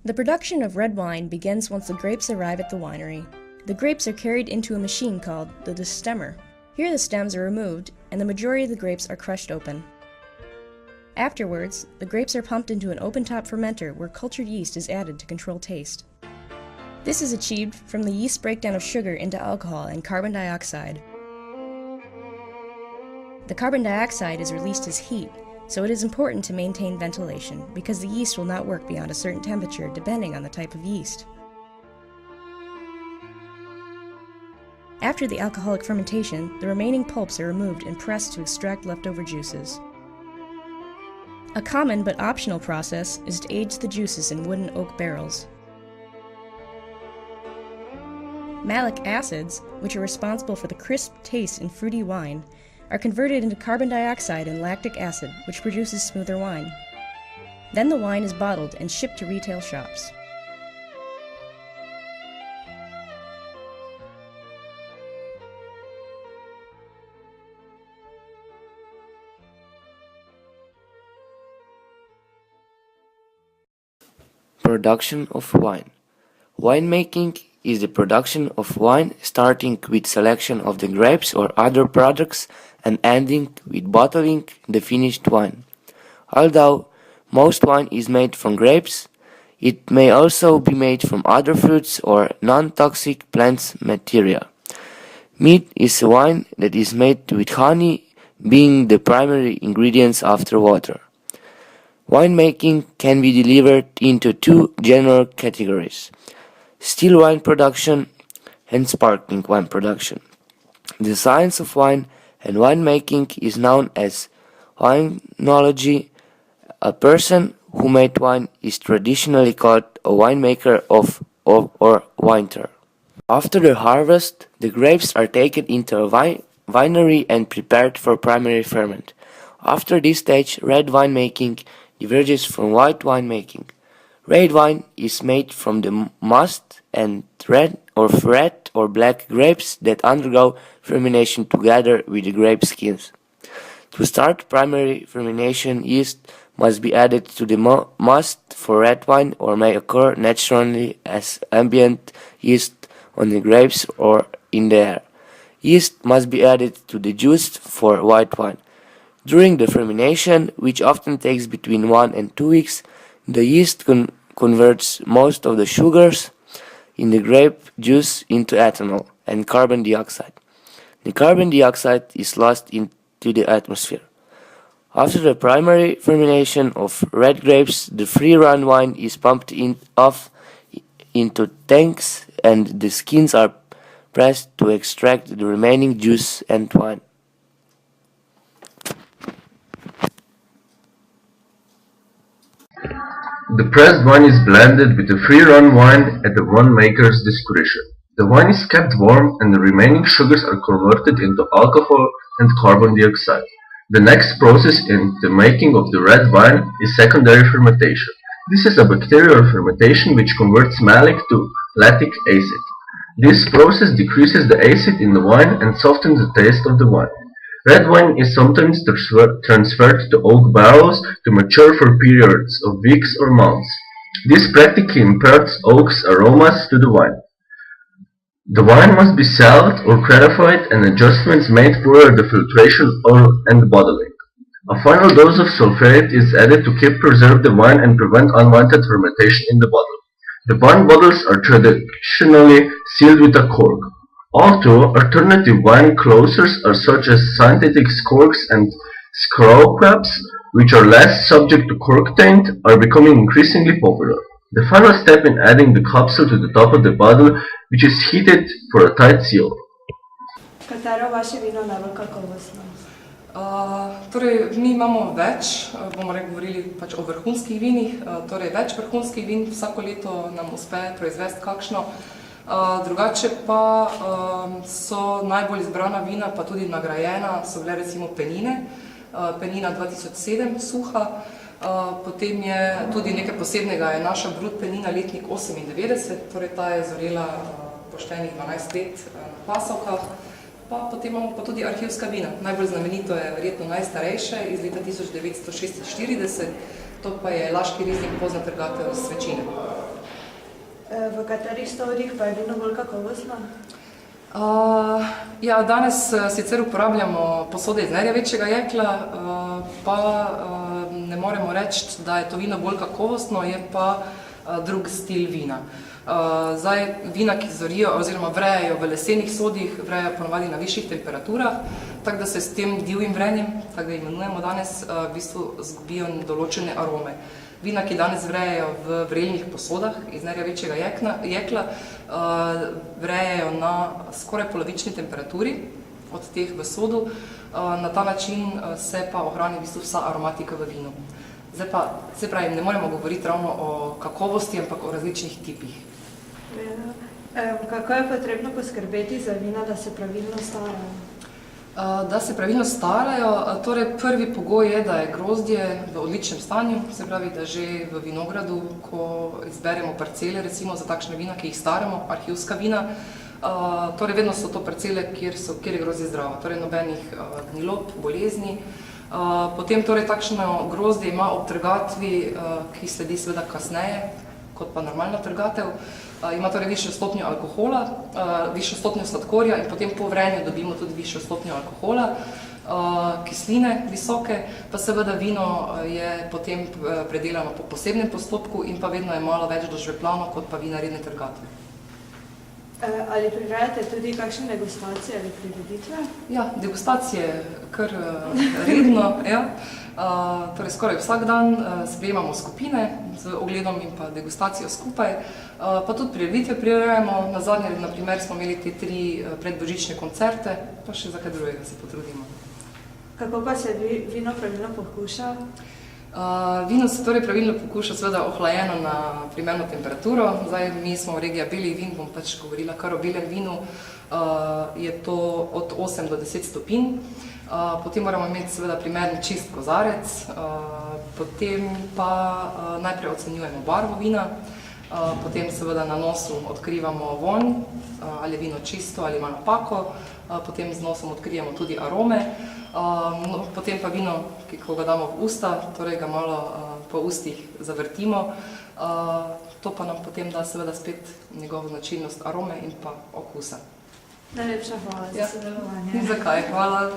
The production of red wine begins once the grapes arrive at the winery. The grapes are carried into a machine called the destemmer. Here the stems are removed, and the majority of the grapes are crushed open. Afterwards, the grapes are pumped into an open-top fermenter where cultured yeast is added to control taste. This is achieved from the yeast breakdown of sugar into alcohol and carbon dioxide. The carbon dioxide is released as heat, so it is important to maintain ventilation because the yeast will not work beyond a certain temperature depending on the type of yeast. After the alcoholic fermentation, the remaining pulps are removed and pressed to extract leftover juices. A common but optional process is to age the juices in wooden oak barrels. Malic acids, which are responsible for the crisp taste in fruity wine, are converted into carbon dioxide and lactic acid, which produces smoother wine. Then the wine is bottled and shipped to retail shops. Production of wine. Winemaking is the production of wine starting with selection of the grapes or other products and ending with bottling the finished wine. Although most wine is made from grapes, it may also be made from other fruits or non-toxic plant material. Mead is a wine that is made with honey being the primary ingredients after water. Winemaking can be delivered into two general categories: still wine production and sparkling wine production. The science of wine and winemaking is known as winology. A person who made wine is traditionally called a winemaker or vintner. After the harvest, the grapes are taken into a winery and prepared for primary ferment. After this stage, red winemaking diverges from white winemaking. Red wine is made from the must and red or black grapes that undergo fermentation together with the grape skins. To start primary fermentation, yeast must be added to the must for red wine or may occur naturally as ambient yeast on the grapes or in the air. Yeast must be added to the juice for white wine. During the fermentation, which often takes between 1 and 2 weeks, the yeast converts most of the sugars in the grape juice into ethanol and carbon dioxide. The carbon dioxide is lost into the atmosphere. After the primary fermentation of red grapes, the free-run wine is pumped off into tanks and the skins are pressed to extract the remaining juice and wine. The pressed wine is blended with the free-run wine at the winemaker's discretion. The wine is kept warm and the remaining sugars are converted into alcohol and carbon dioxide. The next process in the making of the red wine is secondary fermentation. This is a bacterial fermentation which converts malic to lactic acid. This process decreases the acid in the wine and softens the taste of the wine. Red wine is sometimes transferred to oak barrels to mature for periods of weeks or months. This practically imparts oak's aromas to the wine. The wine must be salted or clarified and adjustments made for the filtration and bottling. A final dose of sulfate is added to keep preserve the wine and prevent unwanted fermentation in the bottle. The wine bottles are traditionally sealed with a cork. Although alternative wine closures are such as synthetic corks and screw caps, which are less subject to cork taint, are becoming increasingly popular. The final step in adding the capsule to the top of the bottle, which is heated for a tight seal. Katero vaše vino najbolj kakovostno? Mi imamo več, bomo govorili pač o vrhunskih vinih, torej več vrhunskih vin, vsako leto nam uspe proizvesti kakšno. Drugače pa so najbolj izbrana vina, pa tudi nagrajena, so bile recimo penine, penina 2007 suha, potem je tudi nekaj posebnega, je naša brut penina letnik 98, torej ta je zorela poštenih 12 let na pasovkah, pa potem imamo pa tudi arhivska vina. Najbolj znamenito je verjetno najstarejše iz leta 1946, to pa je Laški riznik pozna trgatev iz Svečine. V katerih stolih pa je vino bolj kakovostno? Ja, danes sicer uporabljamo posode iz nerjavečjega jekla, pa ne moremo reči, da je to vino bolj kakovostno, je pa drug stil vina. Zdaj, vina, ki zorijo oziroma vrejajo v lesenih sodih, vrejajo ponovadi na višjih temperaturah, tako da se s tem divjim vrenjem, tako da imenujemo danes, v bistvu zgubijo določene arome. Vina, ki danes vrejajo v vrelnih posodah iz nerjavečjega jekla, vrejajo na skoraj polovični temperaturi od teh v sodu. Na ta način se pa ohrani v bistvu vsa aromatika v vinu. Zdaj pa, se pravi, ne moremo govoriti ravno o kakovosti, ampak o različnih tipih. Kako je potrebno poskrbeti za vina, da se pravilno starajo? Da se pravilno starajo, torej prvi pogoj je, da je grozdje v odličnem stanju, se pravi, da že v vinogradu, ko izberemo parcele, recimo za takšne vina, ki jih staramo, arhivska vina, torej vedno so to parcele, kjer je grozdje zdravo, torej nobenih gnilob, bolezni. Potem torej takšno grozdje ima ob trgatvi, ki sledi seveda kasneje, kot pa normalna trgatev, ima torej višjo stopnjo alkohola, višjo stopnjo sladkorja in potem po vrenju dobimo tudi višjo stopnjo alkohola, kisline visoke, pa seveda vino je potem predelano po posebnem postopku in pa vedno je malo več dožveplano kot pa vina redne trgatve. Ali prirejate tudi kakšne degustacije ali prireditve? Ja, degustacije kar redno, ja. Torej skoraj vsak dan sprejemamo skupine z ogledom in pa degustacijo skupaj, pa tudi prireditve prirejamo. Nazadnje, na primer, smo imeli te 3 predbožične koncerte, pa še za kaj drugega se potrudimo. Kako pa se vino pravilno pokuša? Vino se torej pravilno pokuša seveda ohlajeno na primerno temperaturo. Zdaj, mi smo regija belih vin, bom pač govorila kar o belem vinu, je to od 8 do 10 stopinj. Potem moramo imeti seveda primeren čist kozarec, potem pa najprej ocenjujemo barvo vina, potem seveda na nosu odkrivamo vonj, ali je vino čisto ali ima napako, potem z nosom odkrijemo tudi arome, potem pa vino, ko ga damo v usta, torej ga malo po ustih zavrtimo, to pa nam potem da seveda spet njegovo značilnost arome in pa okusa. Najlepša hvala za sodelovanje. Zakaj? Hvala.